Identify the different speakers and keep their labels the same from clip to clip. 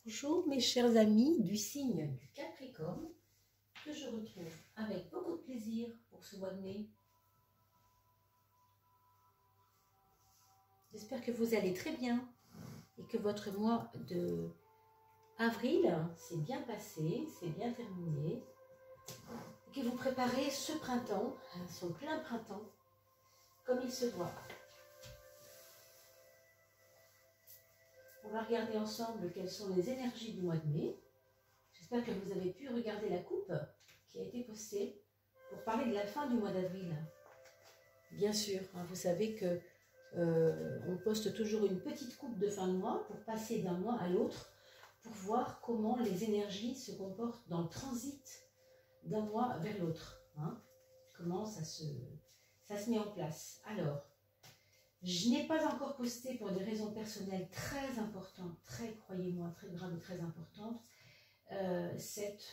Speaker 1: Bonjour mes chers amis du signe du Capricorne, que je retrouve avec beaucoup de plaisir pour ce mois de mai. J'espère que vous allez très bien et que votre mois de avril s'est bien passé, s'est bien terminé, et que vous préparez ce printemps, son plein printemps, comme il se doit. On va regarder ensemble quelles sont les énergies du mois de mai. J'espère que vous avez pu regarder la coupe qui a été postée pour parler de la fin du mois d'avril. Bien sûr, vous savez que on poste toujours une petite coupe de fin de mois pour passer d'un mois à l'autre, pour voir comment les énergies se comportent dans le transit d'un mois vers l'autre. Comment ça se met en place. Alors, je n'ai pas encore posté pour des raisons personnelles très importantes, croyez-moi, très graves et très importantes, cette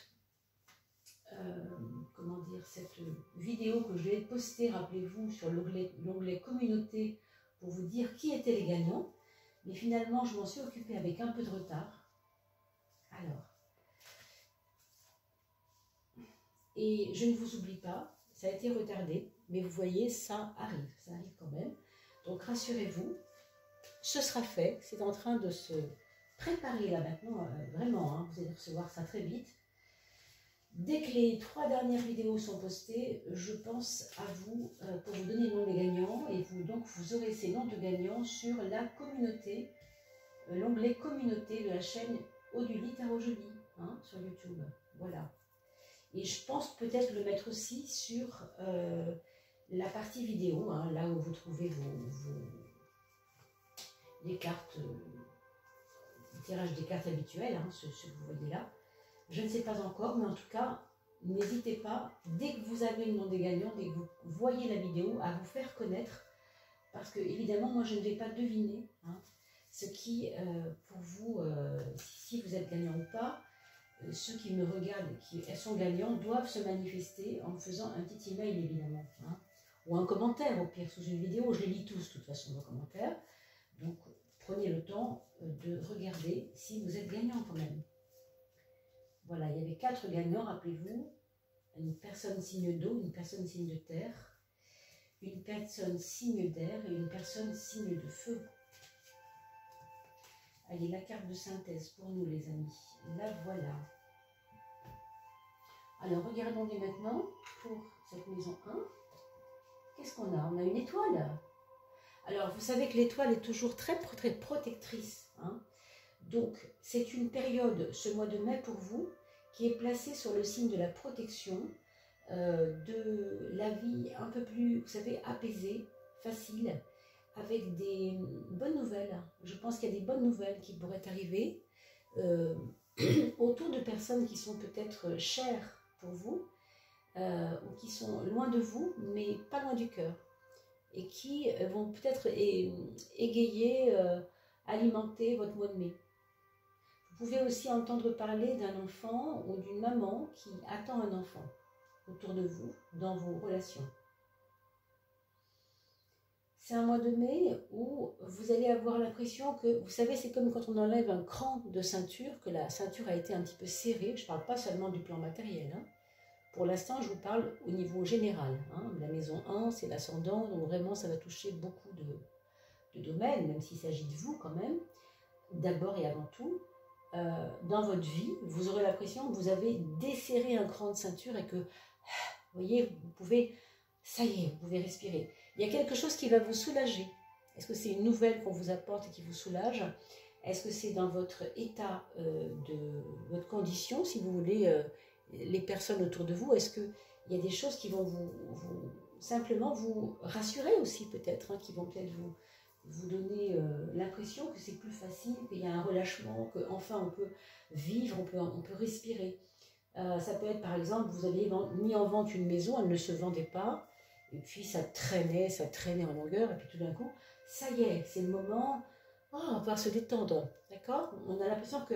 Speaker 1: vidéo que je vais poster, rappelez-vous, sur l'onglet communauté pour vous dire qui étaient les gagnants. Mais finalement, je m'en suis occupée avec un peu de retard. Alors, et je ne vous oublie pas, ça a été retardé, mais vous voyez, ça arrive quand même. Donc rassurez-vous, ce sera fait, c'est en train de se préparer là maintenant, vraiment, vous allez recevoir ça très vite. Dès que les 3 dernières vidéos sont postées, je pense à vous pour vous donner le nom des gagnants, et donc vous aurez ces noms de gagnants sur la communauté, l'onglet communauté de la chaîne Oduli Tarot Joli, sur YouTube, voilà. Et je pense peut-être le mettre aussi sur la partie vidéo, là où vous trouvez les cartes, le tirage des cartes habituelles, ce que vous voyez là. Je ne sais pas encore, mais en tout cas, n'hésitez pas, dès que vous avez le nom des gagnants, dès que vous voyez la vidéo, à vous faire connaître, parce que évidemment, moi je ne vais pas deviner ce qui, pour vous, si vous êtes gagnant ou pas, ceux qui me regardent, qui sont gagnants, doivent se manifester en me faisant un petit email évidemment, ou un commentaire au pire sous une vidéo. Je les lis tous de toute façon vos commentaires, donc prenez le temps de regarder si vous êtes gagnant quand même. Voilà, il y avait 4 gagnants, rappelez-vous, une personne signe d'eau, une personne signe de terre, une personne signe d'air et une personne signe de feu. Allez, la carte de synthèse pour nous les amis, la voilà. Alors regardons dès maintenant pour cette maison 1. Qu'est-ce qu'on a? On a une étoile. Alors vous savez que l'étoile est toujours très protectrice. Donc c'est une période, ce mois de mai pour vous, qui est placée sur le signe de la protection, de la vie un peu plus, vous savez, apaisée, facile, avec des bonnes nouvelles. Je pense qu'il y a des bonnes nouvelles qui pourraient arriver autour de personnes qui sont peut-être chères pour vous, ou qui sont loin de vous, mais pas loin du cœur, et qui vont peut-être égayer, alimenter votre mois de mai. Vous pouvez aussi entendre parler d'un enfant ou d'une maman qui attend un enfant autour de vous, dans vos relations. C'est un mois de mai où vous allez avoir l'impression que, vous savez, c'est comme quand on enlève un cran de ceinture, que la ceinture a été un petit peu serrée. Je ne parle pas seulement du plan matériel. Pour l'instant, je vous parle au niveau général. La maison 1, c'est l'ascendant, donc vraiment, ça va toucher beaucoup de domaines, même s'il s'agit de vous quand même, d'abord et avant tout. Dans votre vie, vous aurez l'impression que vous avez desserré un cran de ceinture et que, vous voyez, vous pouvez, ça y est, vous pouvez respirer. Il y a quelque chose qui va vous soulager. Est-ce que c'est une nouvelle qu'on vous apporte et qui vous soulage? Est-ce que c'est dans votre état de votre condition, si vous voulez, les personnes autour de vous? Est-ce qu'il y a des choses qui vont simplement vous rassurer aussi peut-être, qui vont peut-être vous donner l'impression que c'est plus facile, qu'il y a un relâchement, qu'enfin on peut vivre, on peut respirer. Ça peut être par exemple, vous avez mis en vente une maison, elle ne se vendait pas, et puis ça traînait en longueur, et puis tout d'un coup, ça y est, c'est le moment, on va pouvoir se détendre, d'accord? On a l'impression que,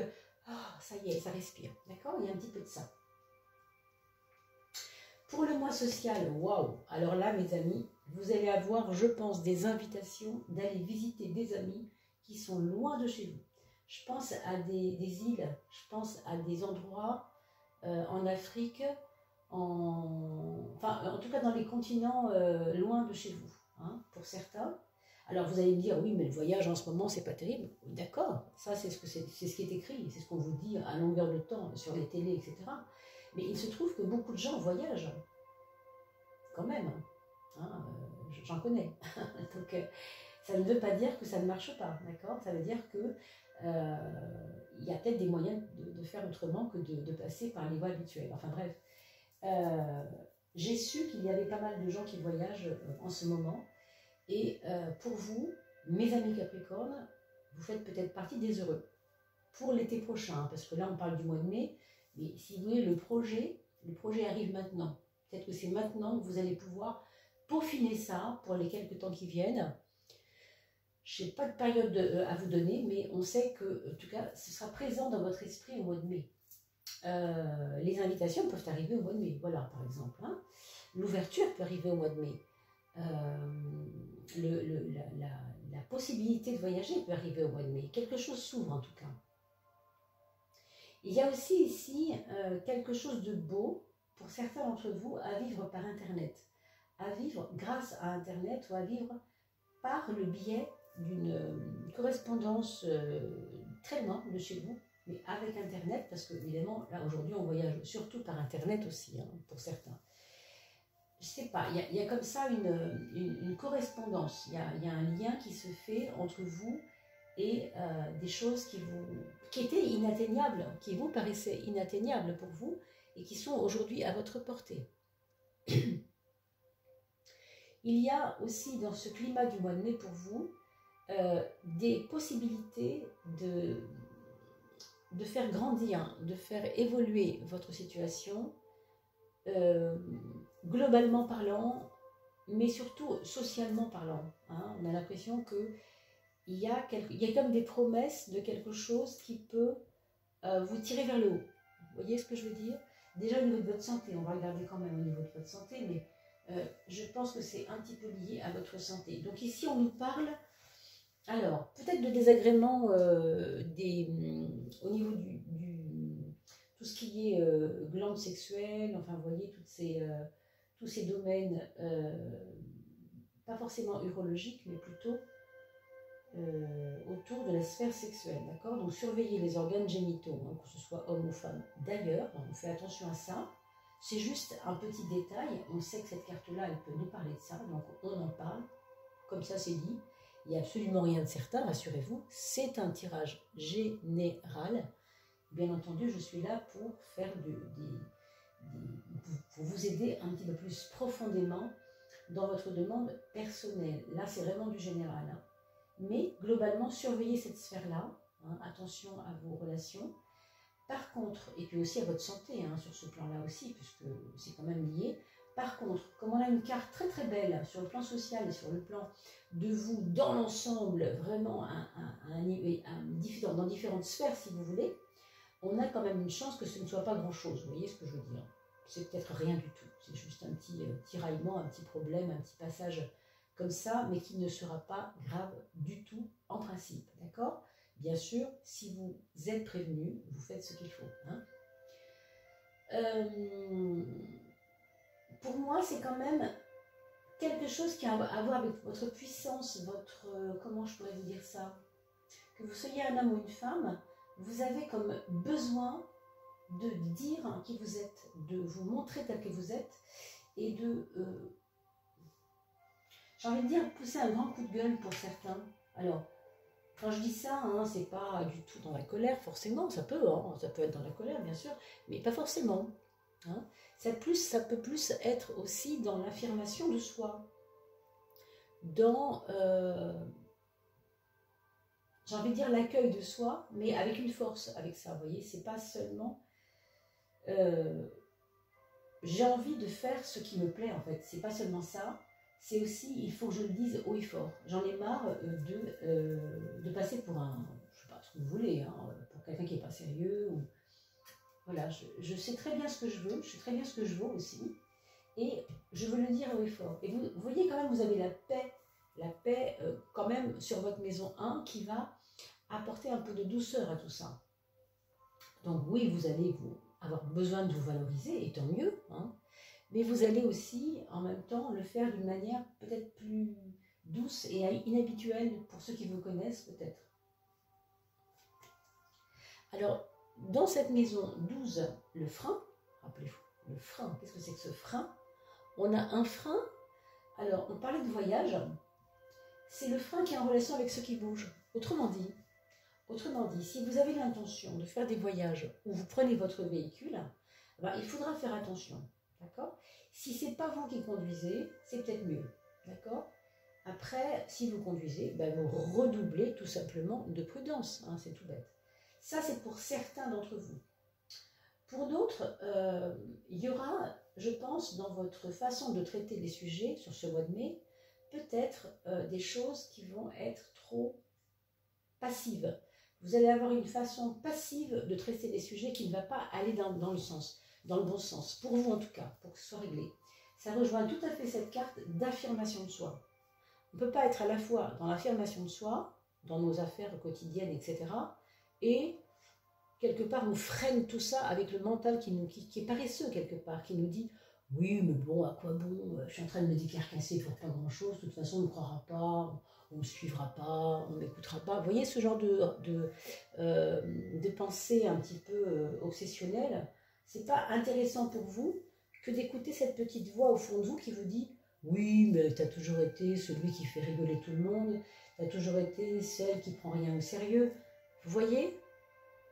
Speaker 1: ça y est, ça respire, d'accord? Il y a un petit peu de ça. Pour le mois social, waouh! Alors là, mes amis, vous allez avoir, je pense, des invitations d'aller visiter des amis qui sont loin de chez vous. je pense à des îles, je pense à des endroits en Afrique, enfin, en tout cas dans les continents loin de chez vous, hein, pour certains. Alors vous allez me dire, oui, mais le voyage en ce moment, c'est pas terrible. D'accord, ça c'est ce qui est écrit, c'est ce qu'on vous dit à longueur de temps sur les télés, etc. Mais il se trouve que beaucoup de gens voyagent, quand même. Hein, j'en connais. Donc ça ne veut pas dire que ça ne marche pas, d'accord? Ça veut dire que il y a peut-être des moyens de faire autrement que de passer par les voies habituelles. Enfin bref, j'ai su qu'il y avait pas mal de gens qui voyagent en ce moment. Et pour vous, mes amis Capricorne, vous faites peut-être partie des heureux pour l'été prochain, parce que là on parle du mois de mai, mais si vous voulez, le projet arrive maintenant. Peut-être que c'est maintenant que vous allez pouvoir peaufiner ça pour les quelques temps qui viennent. Je n'ai pas de période à vous donner, mais on sait que, en tout cas, ce sera présent dans votre esprit au mois de mai. Les invitations peuvent arriver au mois de mai, voilà, par exemple. Hein. L'ouverture peut arriver au mois de mai. La possibilité de voyager peut arriver au mois de mai. Quelque chose s'ouvre, en tout cas. Il y a aussi ici quelque chose de beau pour certains d'entre vous à vivre par Internet. À vivre grâce à Internet ou à vivre par le biais d'une correspondance très loin de chez vous, mais avec Internet, parce que évidemment, là aujourd'hui, on voyage surtout par Internet aussi, hein, pour certains. Je ne sais pas, il y a comme ça une correspondance, il y a un lien qui se fait entre vous et des choses qui étaient inatteignables, qui vous paraissaient inatteignables pour vous, et qui sont aujourd'hui à votre portée. Il y a aussi dans ce climat du mois de mai pour vous des possibilités de faire grandir, de faire évoluer votre situation, globalement parlant, mais surtout socialement parlant. Hein. On a l'impression qu'il y a comme des promesses de quelque chose qui peut vous tirer vers le haut. Vous voyez ce que je veux dire? Déjà au niveau de votre santé, on va regarder quand même au niveau de votre santé, mais je pense que c'est un petit peu lié à votre santé. Donc ici, on nous parle, alors, peut-être de désagréments au niveau tout ce qui est glandes sexuelles, enfin, vous voyez, tous ces domaines, pas forcément urologiques, mais plutôt autour de la sphère sexuelle, d'accord? Donc, surveillez les organes génitaux, hein, que ce soit homme ou femme. D'ailleurs, on fait attention à ça. C'est juste un petit détail, on sait que cette carte-là, elle peut nous parler de ça, donc on en parle, comme ça c'est dit, il n'y a absolument rien de certain, rassurez-vous, c'est un tirage général, bien entendu je suis là pour faire pour vous aider un petit peu plus profondément dans votre demande personnelle, là c'est vraiment du général, hein. Mais globalement surveillez cette sphère-là, hein, attention à vos relations. Par contre, et puis aussi à votre santé, hein, sur ce plan-là aussi, puisque c'est quand même lié. Par contre, comme on a une carte très très belle sur le plan social et sur le plan de vous, dans l'ensemble, vraiment dans différentes sphères, si vous voulez, on a quand même une chance que ce ne soit pas grand-chose. Vous voyez ce que je veux dire? C'est peut-être rien du tout. C'est juste un petit tiraillement, un petit problème, un petit passage comme ça, mais qui ne sera pas grave du tout en principe. D'accord? Bien sûr, si vous êtes prévenu, vous faites ce qu'il faut. Hein. Pour moi, c'est quand même quelque chose qui a à voir avec votre puissance, comment je pourrais vous dire ça? Que vous soyez un homme ou une femme, vous avez comme besoin de dire qui vous êtes, de vous montrer tel que vous êtes, et j'ai envie de dire, pousser un grand coup de gueule pour certains. Alors, quand je dis ça, hein, c'est pas du tout dans la colère, forcément, ça peut être dans la colère, bien sûr, mais pas forcément. Hein. Ça peut plus être aussi dans l'affirmation de soi, dans, j'ai envie de dire, l'accueil de soi, mais avec une force, avec ça, vous voyez, c'est pas seulement, j'ai envie de faire ce qui me plaît, en fait, c'est pas seulement ça. C'est aussi, il faut que je le dise haut et fort. J'en ai marre de passer pour je sais pas ce que vous voulez, hein, pour quelqu'un qui n'est pas sérieux. Ou... Voilà, je sais très bien ce que je veux, je sais très bien ce que je vaux aussi. Et je veux le dire haut et fort. Et vous voyez quand même, vous avez la paix quand même sur votre maison 1 qui va apporter un peu de douceur à tout ça. Donc oui, vous allez avoir besoin de vous valoriser, et tant mieux, hein, mais vous allez aussi, en même temps, le faire d'une manière peut-être plus douce et inhabituelle pour ceux qui vous connaissent, peut-être. Alors, dans cette maison 12, le frein, rappelez-vous, le frein, qu'est-ce que c'est que ce frein? On a un frein, alors on parlait de voyage, c'est le frein qui est en relation avec ce qui bouge. Autrement dit, si vous avez l'intention de faire des voyages où vous prenez votre véhicule, ben, il faudra faire attention, d'accord? Si ce n'est pas vous qui conduisez, c'est peut-être mieux, d'accord? Après, si vous conduisez, ben, vous redoublez tout simplement de prudence, hein, c'est tout bête. Ça, c'est pour certains d'entre vous. Pour d'autres, il y aura, je pense, dans votre façon de traiter les sujets sur ce mois de mai, peut-être des choses qui vont être trop passives. Vous allez avoir une façon passive de traiter les sujets qui ne va pas aller dans le bon sens, pour vous en tout cas, pour que ce soit réglé. Ça rejoint tout à fait cette carte d'affirmation de soi. On ne peut pas être à la fois dans l'affirmation de soi, dans nos affaires quotidiennes, etc., et quelque part on freine tout ça avec le mental qui est paresseux quelque part, qui nous dit « Oui, mais bon, à quoi bon? Je suis en train de me décarcasser pour pas grand-chose, de toute façon on ne croira pas, on ne me suivra pas, on ne m'écoutera pas. » Vous voyez ce genre de pensée un petit peu obsessionnelle, c'est pas intéressant pour vous que d'écouter cette petite voix au fond de vous qui vous dit « Oui, mais tu as toujours été celui qui fait rigoler tout le monde, tu as toujours été celle qui prend rien au sérieux. » Vous voyez,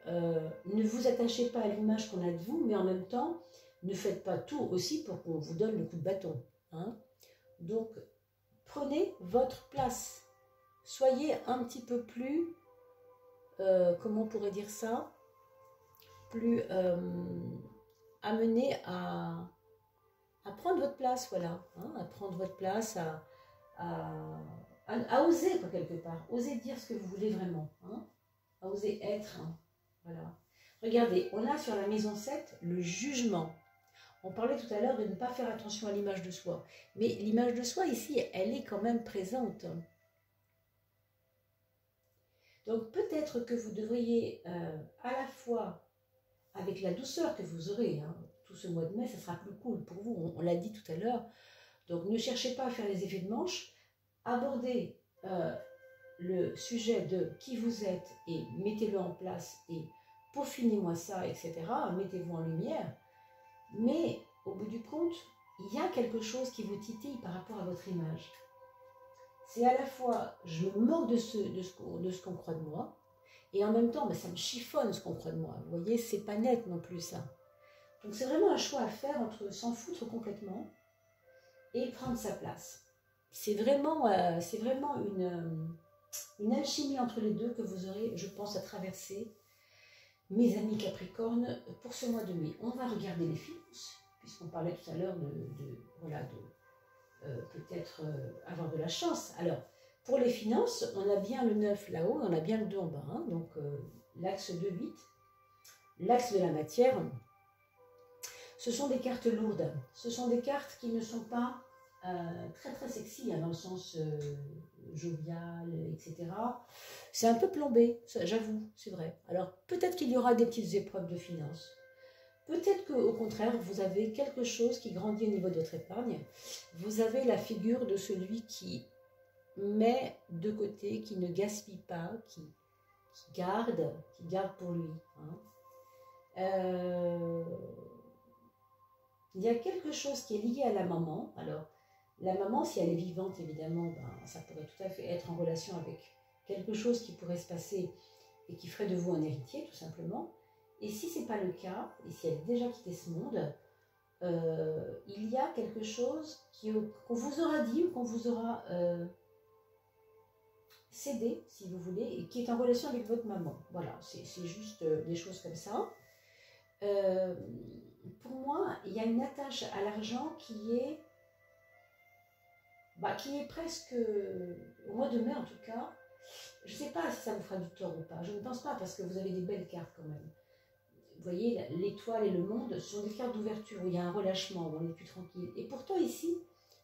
Speaker 1: ne vous attachez pas à l'image qu'on a de vous, mais en même temps, ne faites pas tout aussi pour qu'on vous donne le coup de bâton. Hein. Donc, prenez votre place. Soyez un petit peu plus, comment on pourrait dire ça, plus amené à prendre votre place, voilà. Hein, à prendre votre place, à oser, quoi, quelque part. Oser dire ce que vous voulez vraiment. Hein, à oser être. Hein, voilà. Regardez, on a sur la maison 7 le jugement. On parlait tout à l'heure de ne pas faire attention à l'image de soi. Mais l'image de soi, ici, elle est quand même présente. Donc peut-être que vous devriez, à la fois, avec la douceur que vous aurez, hein, tout ce mois de mai, ça sera plus cool pour vous, on l'a dit tout à l'heure. Donc ne cherchez pas à faire les effets de manche, abordez le sujet de qui vous êtes et mettez-le en place et peaufinez-moi ça, etc. Mettez-vous en lumière. Mais au bout du compte, il y a quelque chose qui vous titille par rapport à votre image. C'est à la fois, je me moque de ce qu'on croit de moi, et en même temps, ben, ça me chiffonne ce qu'on croit de moi. Vous voyez, c'est pas net non plus ça. Donc c'est vraiment un choix à faire entre s'en foutre complètement et prendre sa place. C'est vraiment une alchimie entre les deux que vous aurez, je pense, à traverser, mes amis Capricorne, pour ce mois de mai. On va regarder les finances, puisqu'on parlait tout à l'heure peut-être avoir de la chance. Alors, pour les finances, on a bien le 9 là-haut, on a bien le 2 en bas. Hein, donc, l'axe 2-8, l'axe de la matière, ce sont des cartes lourdes. Ce sont des cartes qui ne sont pas très très sexy, hein, dans le sens jovial, etc. C'est un peu plombé, j'avoue, c'est vrai. Alors, peut-être qu'il y aura des petites épreuves de finances. Peut-être qu'au contraire, vous avez quelque chose qui grandit au niveau de votre épargne. Vous avez la figure de celui qui met de côté, qui ne gaspille pas, qui garde pour lui. Hein. Il y a quelque chose qui est lié à la maman. Alors, la maman, si elle est vivante, évidemment, ben, ça pourrait tout à fait être en relation avec quelque chose qui pourrait se passer et qui ferait de vous un héritier, tout simplement. Et si ce n'est pas le cas, et si elle a déjà quitté ce monde, il y a quelque chose qu'on vous aura dit ou qu'on vous aura cédé, si vous voulez, et qui est en relation avec votre maman. Voilà, c'est juste des choses comme ça. Pour moi, il y a une attache à l'argent qui est presque, au mois de mai en tout cas, je ne sais pas si ça vous fera du tort ou pas, je ne pense pas parce que vous avez des belles cartes quand même. Vous voyez, l'étoile et le monde, ce sont des cartes d'ouverture où il y a un relâchement, où on est plus tranquille. Et pourtant ici,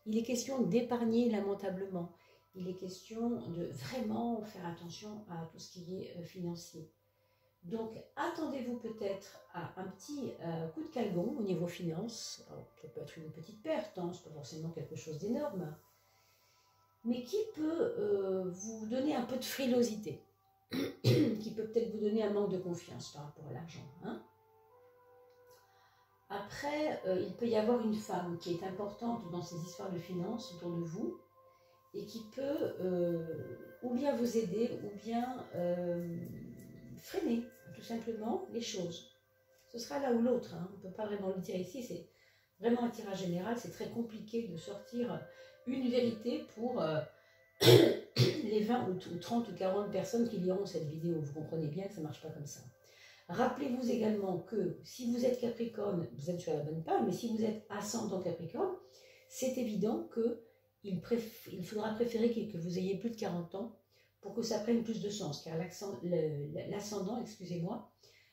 Speaker 1: il est question d'épargner lamentablement. il est question de vraiment faire attention à tout ce qui est financier. Donc, attendez-vous peut-être à un petit coup de calgon au niveau finance. Alors, ça peut être une petite perte, hein, c'est pas forcément quelque chose d'énorme, mais qui peut vous donner un peu de frilosité, qui peut peut-être vous donner un manque de confiance par rapport à l'argent. Hein. Après, il peut y avoir une femme qui est importante dans ces histoires de finances autour de vous et qui peut ou bien vous aider ou bien freiner tout simplement les choses. Ce sera l'un ou l'autre, hein. On ne peut pas vraiment le dire ici, c'est vraiment un tirage général, c'est très compliqué de sortir une vérité pour les 20 ou 30 ou 40 personnes qui liront cette vidéo. Vous comprenez bien que ça ne marche pas comme ça. Rappelez-vous également que si vous êtes Capricorne, vous êtes sur la bonne page, mais si vous êtes ascendant Capricorne, c'est évident qu'il faudra préférer que vous ayez plus de 40 ans pour que ça prenne plus de sens, car l'ascendant, excusez-moi,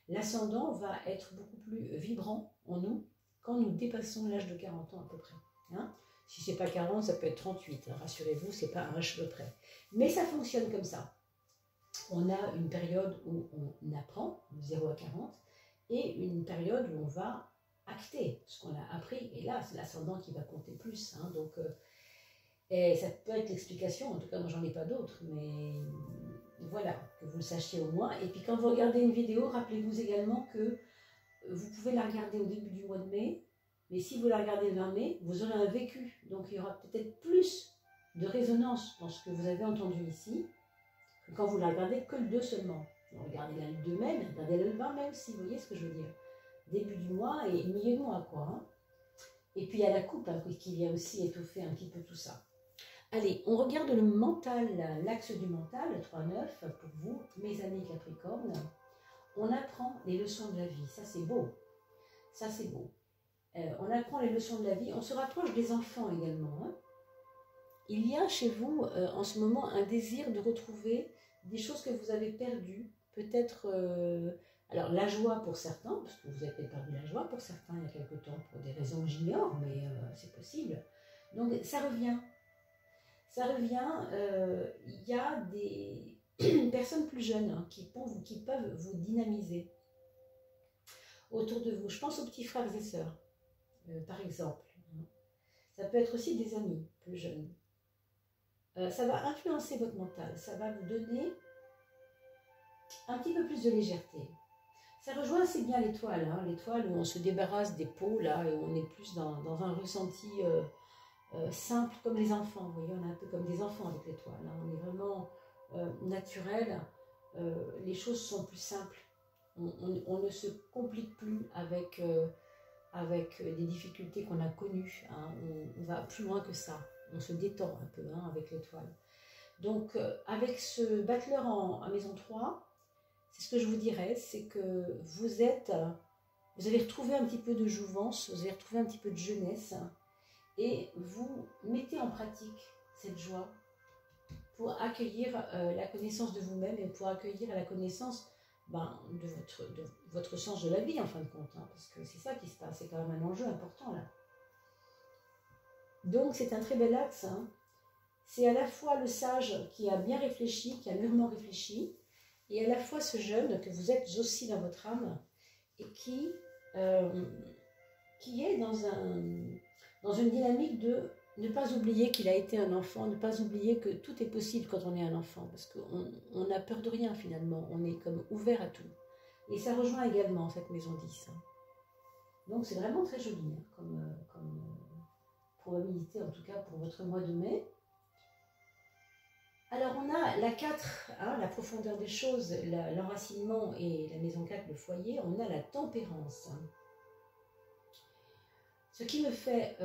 Speaker 1: l'ascendant va être beaucoup plus vibrant en nous quand nous dépassons l'âge de 40 ans à peu près. Hein. Si ce n'est pas 40, ça peut être 38, hein. Rassurez-vous, ce n'est pas un cheveu près. Mais ça fonctionne comme ça. On a une période où on apprend, de 0 à 40, et une période où on va acter ce qu'on a appris. Et là, c'est l'ascendant qui va compter plus. Hein. Donc, et ça peut être l'explication, en tout cas, moi, j'en ai pas d'autres, mais voilà, que vous le sachiez au moins. Et puis, quand vous regardez une vidéo, rappelez-vous également que vous pouvez la regarder au début du mois de mai, mais si vous la regardez le 20 mai, vous aurez un vécu. Donc, il y aura peut-être plus de résonance dans ce que vous avez entendu ici, que quand vous la regardez que le 2 seulement. Donc, regardez-la le 2 mai, regardez-la le 20 mai aussi, vous voyez ce que je veux dire. Début du mois et milieu de mois, quoi. Hein. Et puis, il y a la coupe hein, qui vient aussi étoffer un petit peu tout ça. Allez, on regarde le mental, l'axe du mental, 3-9, pour vous, mes amis Capricorne. On apprend les leçons de la vie, ça c'est beau. Ça c'est beau. On apprend les leçons de la vie, on se rapproche des enfants également. Hein. Il y a chez vous en ce moment un désir de retrouver des choses que vous avez perdues. Peut-être, alors la joie pour certains, parce que vous avez peut-être perdu la joie pour certains il y a quelque temps, pour des raisons que j'ignore, mais c'est possible. Donc ça revient. Ça revient, il y a des personnes plus jeunes hein, qui peuvent vous dynamiser autour de vous. Je pense aux petits frères et sœurs, par exemple. Ça peut être aussi des amis plus jeunes. Ça va influencer votre mental, ça va vous donner un petit peu plus de légèreté. Ça rejoint assez bien l'étoile, hein, l'étoile où on se débarrasse des peaux, là, et on est plus dans un ressenti simple comme les enfants. Vous voyez, on est un peu comme des enfants avec l'étoile. Hein. On est vraiment naturel. Les choses sont plus simples. On ne se complique plus avec des difficultés qu'on a connues. Hein. On va plus loin que ça. On se détend un peu hein, avec l'étoile. Donc, avec ce battleur à maison 3, c'est ce que je vous dirais, c'est que vous avez retrouvé un petit peu de jouvence, vous avez retrouvé un petit peu de jeunesse, et vous mettez en pratique cette joie pour accueillir la connaissance de vous-même et pour accueillir la connaissance de votre sens de la vie en fin de compte, hein, parce que c'est ça qui se passe, c'est quand même un enjeu important là. Donc c'est un très bel axe, hein. C'est à la fois le sage qui a bien réfléchi, qui a mûrement réfléchi, et à la fois ce jeune que vous êtes aussi dans votre âme et qui est dans une dynamique de ne pas oublier qu'il a été un enfant, ne pas oublier que tout est possible quand on est un enfant, parce qu'on n'a peur de rien finalement, on est comme ouvert à tout. Et ça rejoint également cette maison 10. Donc c'est vraiment très joli hein, comme probabilité, en tout cas pour votre mois de mai. Alors on a la 4, hein, la profondeur des choses, l'enracinement et la maison 4, le foyer, on a la tempérance. Ce qui me fait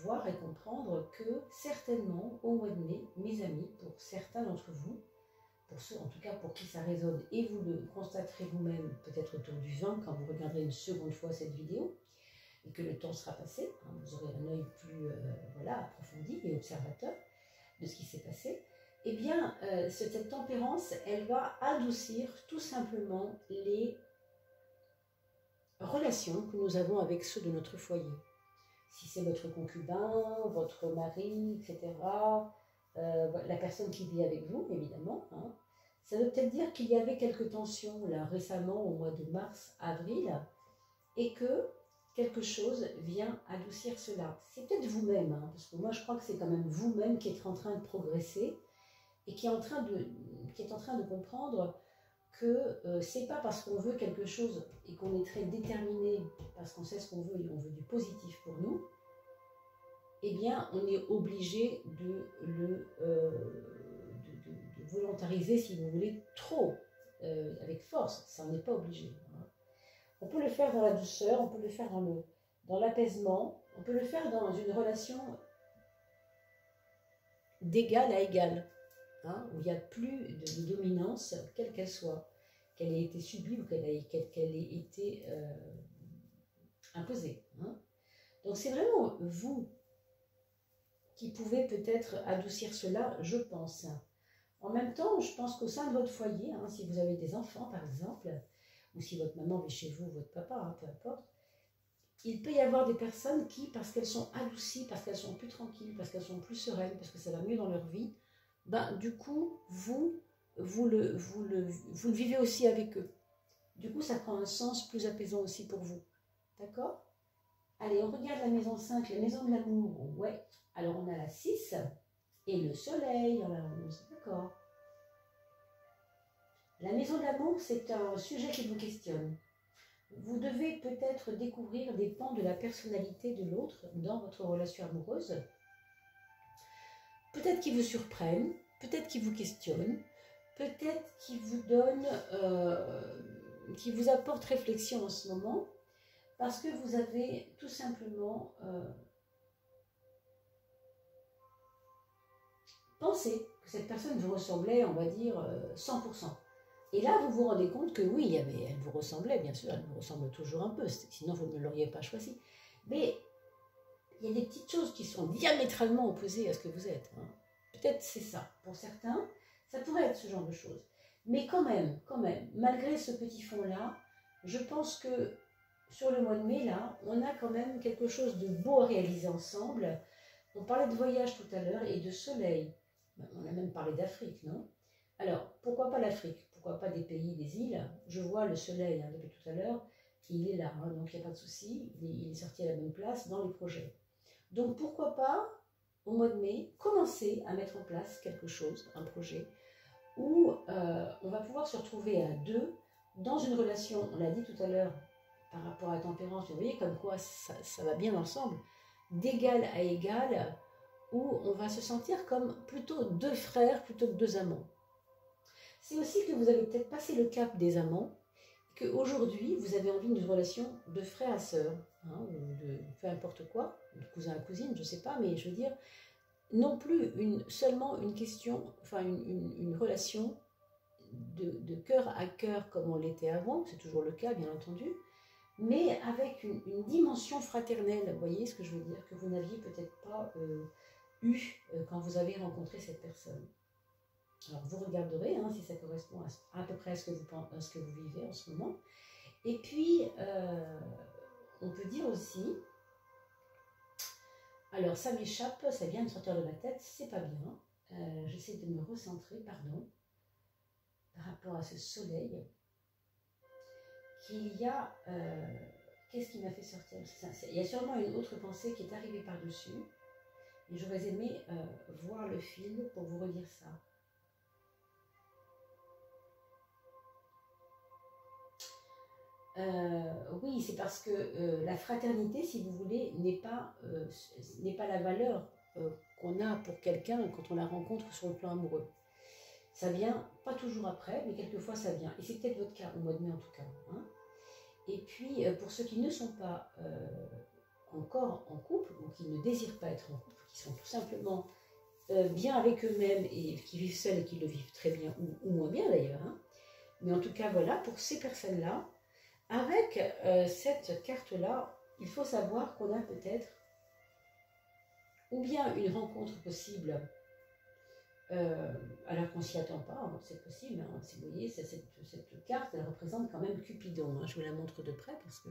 Speaker 1: voir et comprendre que certainement au mois de mai, mes amis, pour certains d'entre vous, pour ceux en tout cas pour qui ça résonne, et vous le constaterez vous-même peut-être autour du 20 quand vous regarderez une seconde fois cette vidéo, et que le temps sera passé, hein, vous aurez un œil plus approfondi et observateur de ce qui s'est passé, eh bien cette tempérance, elle va adoucir tout simplement les relations que nous avons avec ceux de notre foyer. Si c'est votre concubin, votre mari, etc., la personne qui vit avec vous, évidemment. Hein. Ça veut peut-être dire qu'il y avait quelques tensions là récemment au mois de mars, avril, et que quelque chose vient adoucir cela. C'est peut-être vous-même, hein, parce que moi je crois que c'est quand même vous-même qui êtes en train de progresser et qui est en train de comprendre que c'est pas parce qu'on veut quelque chose et qu'on est très déterminé, parce qu'on sait ce qu'on veut et on veut du positif pour nous, eh bien on est obligé de volontariser, si vous voulez, trop, avec force. Ça, on n'est pas obligé. Hein. On peut le faire dans la douceur, on peut le faire dans l'apaisement, on peut le faire dans une relation d'égal à égal, hein, où il n'y a plus de dominance, quelle qu'elle soit, qu'elle ait été subie ou qu'elle ait été imposée. Hein. Donc c'est vraiment vous qui pouvez peut-être adoucir cela, je pense. En même temps, je pense qu'au sein de votre foyer, hein, si vous avez des enfants par exemple, ou si votre maman vit chez vous, votre papa, hein, peu importe, il peut y avoir des personnes qui, parce qu'elles sont adoucies, parce qu'elles sont plus tranquilles, parce qu'elles sont plus sereines, parce que ça va mieux dans leur vie, ben, du coup, vous le vivez aussi avec eux. Du coup, ça prend un sens plus apaisant aussi pour vous. D'accord? Allez, on regarde la maison 5, la maison de l'amour. Ouais. Alors, on a la 6 et le soleil dans la 11. D'accord? La maison de l'amour, c'est un sujet qui vous questionne. Vous devez peut-être découvrir des pans de la personnalité de l'autre dans votre relation amoureuse. Peut-être qu'ils vous surprennent, peut-être qu'ils vous questionnent, peut-être qu'ils vous donnent, qu'ils vous apportent réflexion en ce moment, parce que vous avez tout simplement pensé que cette personne vous ressemblait, on va dire, 100%. Et là, vous vous rendez compte que oui, elle vous ressemblait, bien sûr, elle vous ressemble toujours un peu, sinon vous ne l'auriez pas choisi. Mais il y a des petites choses qui sont diamétralement opposées à ce que vous êtes. Hein. Peut-être c'est ça. Pour certains, ça pourrait être ce genre de choses. Mais quand même, malgré ce petit fond-là, je pense que sur le mois de mai, là, on a quand même quelque chose de beau à réaliser ensemble. On parlait de voyage tout à l'heure et de soleil. On a même parlé d'Afrique, non? Alors, pourquoi pas l'Afrique? Pourquoi pas des pays, des îles? Je vois le soleil hein, depuis tout à l'heure, il est là, hein, donc il n'y a pas de souci, il est sorti à la même place dans les projets. Donc pourquoi pas, au mois de mai, commencer à mettre en place quelque chose, un projet, où on va pouvoir se retrouver à deux dans une relation, on l'a dit tout à l'heure, par rapport à la tempérance, vous voyez comme quoi ça va bien ensemble, d'égal à égal, où on va se sentir comme plutôt deux frères plutôt que deux amants. C'est aussi que vous avez peut-être passé le cap des amants, qu'aujourd'hui, vous avez envie d'une relation de frère à sœur, hein, ou de peu importe quoi, de cousin à cousine, je ne sais pas, mais je veux dire, non plus seulement une question, enfin une relation de cœur à cœur comme on l'était avant, c'est toujours le cas bien entendu, mais avec une dimension fraternelle, vous voyez ce que je veux dire, que vous n'aviez peut-être pas eu quand vous avez rencontré cette personne. Alors vous regarderez hein, si ça correspond à peu près à ce que vous vivez en ce moment. Et puis, on peut dire aussi, alors ça m'échappe, ça vient de sortir de ma tête, c'est pas bien. J'essaie de me recentrer, pardon, par rapport à ce soleil. Qu'il y a, qu'est-ce qui m'a fait sortir ça, il y a sûrement une autre pensée qui est arrivée par-dessus. Et j'aurais aimé voir le fil pour vous redire ça. Oui, c'est parce que la fraternité, si vous voulez, n'est pas la valeur qu'on a pour quelqu'un quand on la rencontre sur le plan amoureux. Ça vient, pas toujours après, mais quelquefois ça vient. Et c'est peut-être votre cas, au mois de mai en tout cas. Hein. Et puis, pour ceux qui ne sont pas encore en couple, ou qui ne désirent pas être en couple, qui sont tout simplement bien avec eux-mêmes, et qui vivent seuls et qui le vivent très bien, ou moins bien d'ailleurs. Hein. Mais en tout cas, voilà, pour ces personnes-là, avec cette carte-là, il faut savoir qu'on a peut-être ou bien une rencontre possible alors qu'on ne s'y attend pas, hein, c'est possible. Hein, si vous voyez, cette carte, elle représente quand même Cupidon. Hein, je vous la montre de près parce que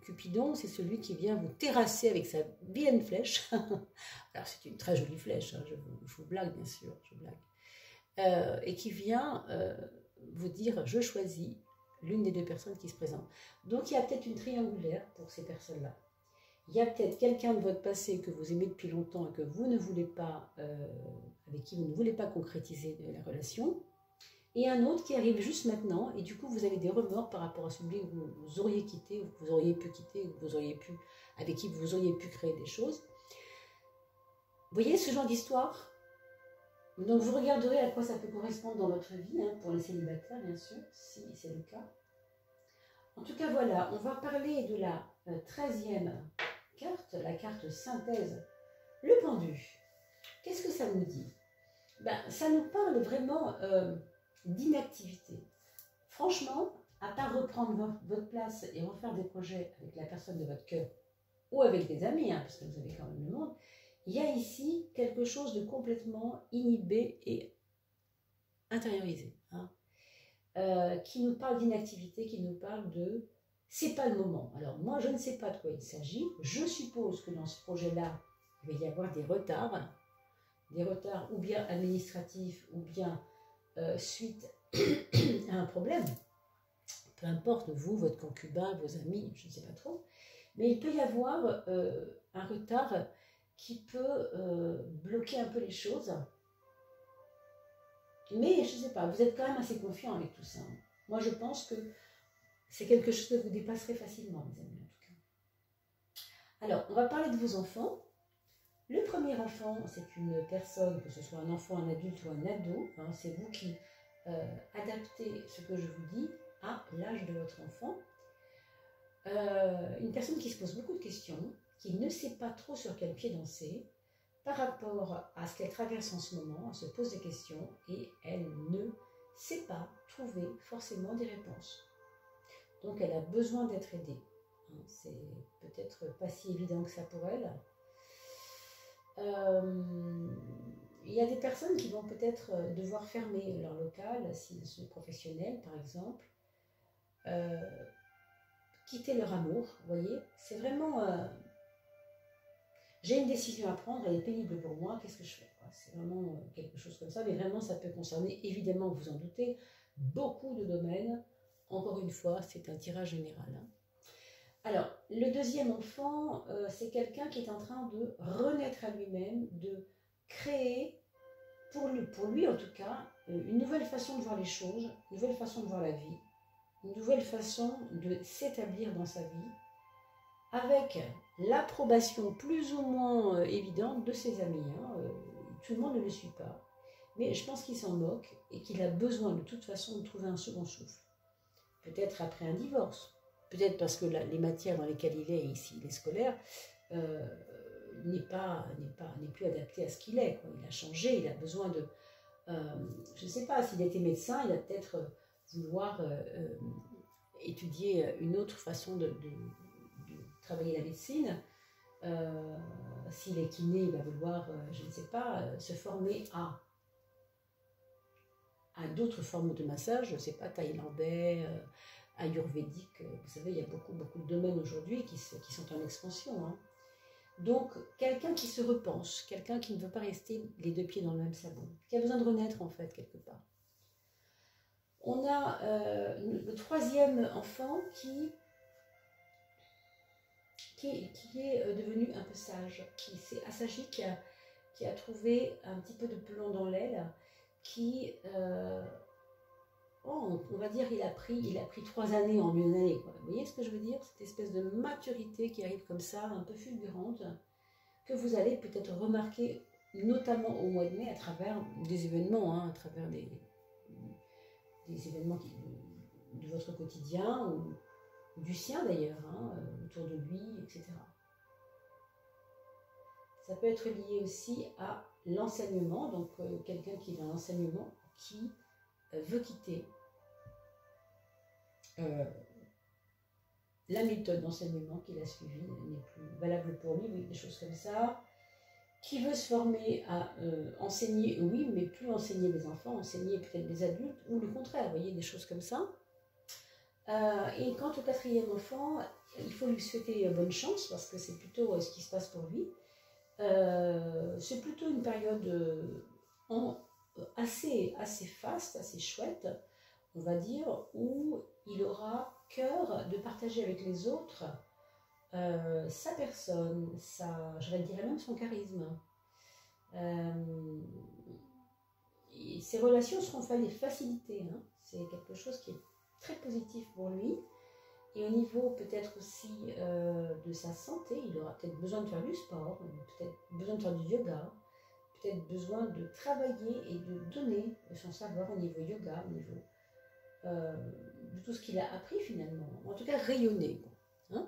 Speaker 1: Cupidon, c'est celui qui vient vous terrasser avec sa vilaine flèche. Alors, c'est une très jolie flèche, hein, je vous blague, bien sûr, je blague. Et qui vient vous dire, je choisis l'une des deux personnes qui se présentent. Donc, il y a peut-être une triangulaire pour ces personnes-là. Il y a peut-être quelqu'un de votre passé que vous aimez depuis longtemps et que vous ne voulez pas, avec qui vous ne voulez pas concrétiser la relation. Et un autre qui arrive juste maintenant, et du coup vous avez des remords par rapport à celui que vous auriez quitté, ou que vous auriez pu quitter, ou que vous auriez pu, avec qui vous auriez pu créer des choses. Vous voyez ce genre d'histoire? Donc vous regarderez à quoi ça peut correspondre dans votre vie, hein, pour les célibataires bien sûr, si c'est le cas. En tout cas voilà, on va parler de la 13e carte, la carte synthèse, le pendu. Qu'est-ce que ça nous dit? Ben, ça nous parle vraiment d'inactivité. Franchement, à part reprendre votre place et refaire des projets avec la personne de votre cœur ou avec des amis, hein, parce que vous avez quand même le monde, il y a ici quelque chose de complètement inhibé et intériorisé, hein, qui nous parle d'inactivité, qui nous parle de c'est pas le moment. Alors moi, je ne sais pas de quoi il s'agit. Je suppose que dans ce projet-là, il va y avoir des retards ou bien administratifs, ou bien suite à un problème, peu importe, vous, votre concubin, vos amis, je ne sais pas trop, mais il peut y avoir un retard qui peut bloquer un peu les choses. Mais je ne sais pas, vous êtes quand même assez confiant avec tout ça. Moi, je pense que c'est quelque chose que vous dépasserez facilement, mes amis, en tout cas. Alors, on va parler de vos enfants. Le premier enfant, c'est une personne, que ce soit un enfant, un adulte ou un ado, hein, c'est vous qui adaptez ce que je vous dis à l'âge de votre enfant. Une personne qui se pose beaucoup de questions, qui ne sait pas trop sur quel pied danser, par rapport à ce qu'elle traverse en ce moment, elle se pose des questions et elle ne sait pas trouver forcément des réponses. Donc elle a besoin d'être aidée. Hein, c'est peut-être pas si évident que ça pour elle. Il y a des personnes qui vont peut-être devoir fermer leur local, s'ils sont professionnels par exemple, quitter leur amour, vous voyez, c'est vraiment, j'ai une décision à prendre, elle est pénible pour moi, qu'est-ce que je fais? C'est vraiment quelque chose comme ça, mais vraiment ça peut concerner, évidemment, vous en doutez, beaucoup de domaines. Encore une fois, c'est un tirage général, hein. Alors, le deuxième enfant, c'est quelqu'un qui est en train de renaître à lui-même, de créer, pour lui en tout cas, une nouvelle façon de voir les choses, une nouvelle façon de voir la vie, une nouvelle façon de s'établir dans sa vie, avec l'approbation plus ou moins évidente de ses amis. Hein. Tout le monde ne le suit pas, mais je pense qu'il s'en moque et qu'il a besoin de toute façon de trouver un second souffle. Peut-être après un divorce. Peut-être parce que les matières dans lesquelles il est, ici, il est scolaire, n'est plus adapté à ce qu'il est, quoi. Il a changé, il a besoin de... je ne sais pas, s'il était médecin, il va peut-être vouloir étudier une autre façon de travailler la médecine. S'il est kiné, il va vouloir, je ne sais pas, se former à d'autres formes de massage, je ne sais pas, thaïlandais, ayurvédique, vous savez, il y a beaucoup de domaines aujourd'hui qui sont en expansion. Hein. Donc, quelqu'un qui se repense, quelqu'un qui ne veut pas rester les deux pieds dans le même sabot, qui a besoin de renaître en fait quelque part. On a le troisième enfant qui est devenu un peu sage, qui s'est assagi, qui a trouvé un petit peu de plomb dans l'aile, qui... on va dire il a pris 3 années en une année, quoi. Vous voyez ce que je veux dire? Cette espèce de maturité qui arrive comme ça, un peu fulgurante, que vous allez peut-être remarquer, notamment au mois de mai, à travers des événements, hein, à travers des événements de votre quotidien, ou du sien d'ailleurs, hein, autour de lui, etc. Ça peut être lié aussi à l'enseignement, donc quelqu'un qui est dans l'enseignement, qui veut quitter la méthode d'enseignement qu'il a suivie n'est plus valable pour lui, oui, des choses comme ça, qui veut se former à enseigner, oui, mais plus enseigner les enfants, enseigner peut-être les adultes, ou le contraire, vous voyez, des choses comme ça. Et quant au quatrième enfant, il faut lui souhaiter bonne chance parce que c'est plutôt ce qui se passe pour lui. C'est plutôt une période assez faste, assez chouette, on va dire, où il aura cœur de partager avec les autres sa personne, je vais dire même son charisme. Ses relations seront facilitées, hein. C'est quelque chose qui est très positif pour lui. Et au niveau peut-être aussi de sa santé, il aura peut-être besoin de faire du sport, peut-être besoin de faire du yoga, peut-être besoin de travailler et de donner son savoir au niveau yoga, au niveau de tout ce qu'il a appris finalement. En tout cas, rayonner. Hein?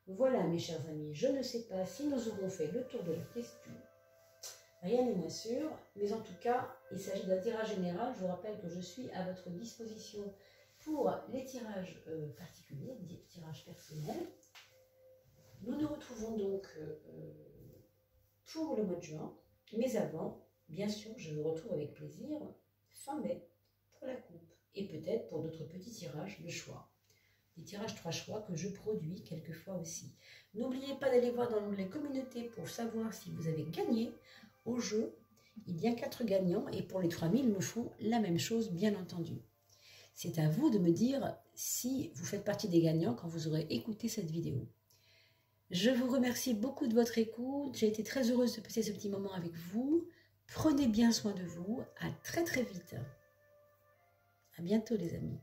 Speaker 1: Voilà mes chers amis, je ne sais pas si nous aurons fait le tour de la question. Rien n'est moins sûr, mais en tout cas, il s'agit d'un tirage général. Je vous rappelle que je suis à votre disposition pour les tirages particuliers, les tirages personnels. Nous nous retrouvons donc pour le mois de juin, mais avant, bien sûr, je vous retrouve avec plaisir fin mai pour la coupe et peut-être pour d'autres petits tirages de choix. Des tirages 3 choix que je produis quelquefois aussi. N'oubliez pas d'aller voir dans l'onglet communauté pour savoir si vous avez gagné au jeu. Il y a 4 gagnants et pour les 3000, nous ferons la même chose, bien entendu. C'est à vous de me dire si vous faites partie des gagnants quand vous aurez écouté cette vidéo. Je vous remercie beaucoup de votre écoute. J'ai été très heureuse de passer ce petit moment avec vous. Prenez bien soin de vous. À très très vite. À bientôt les amis.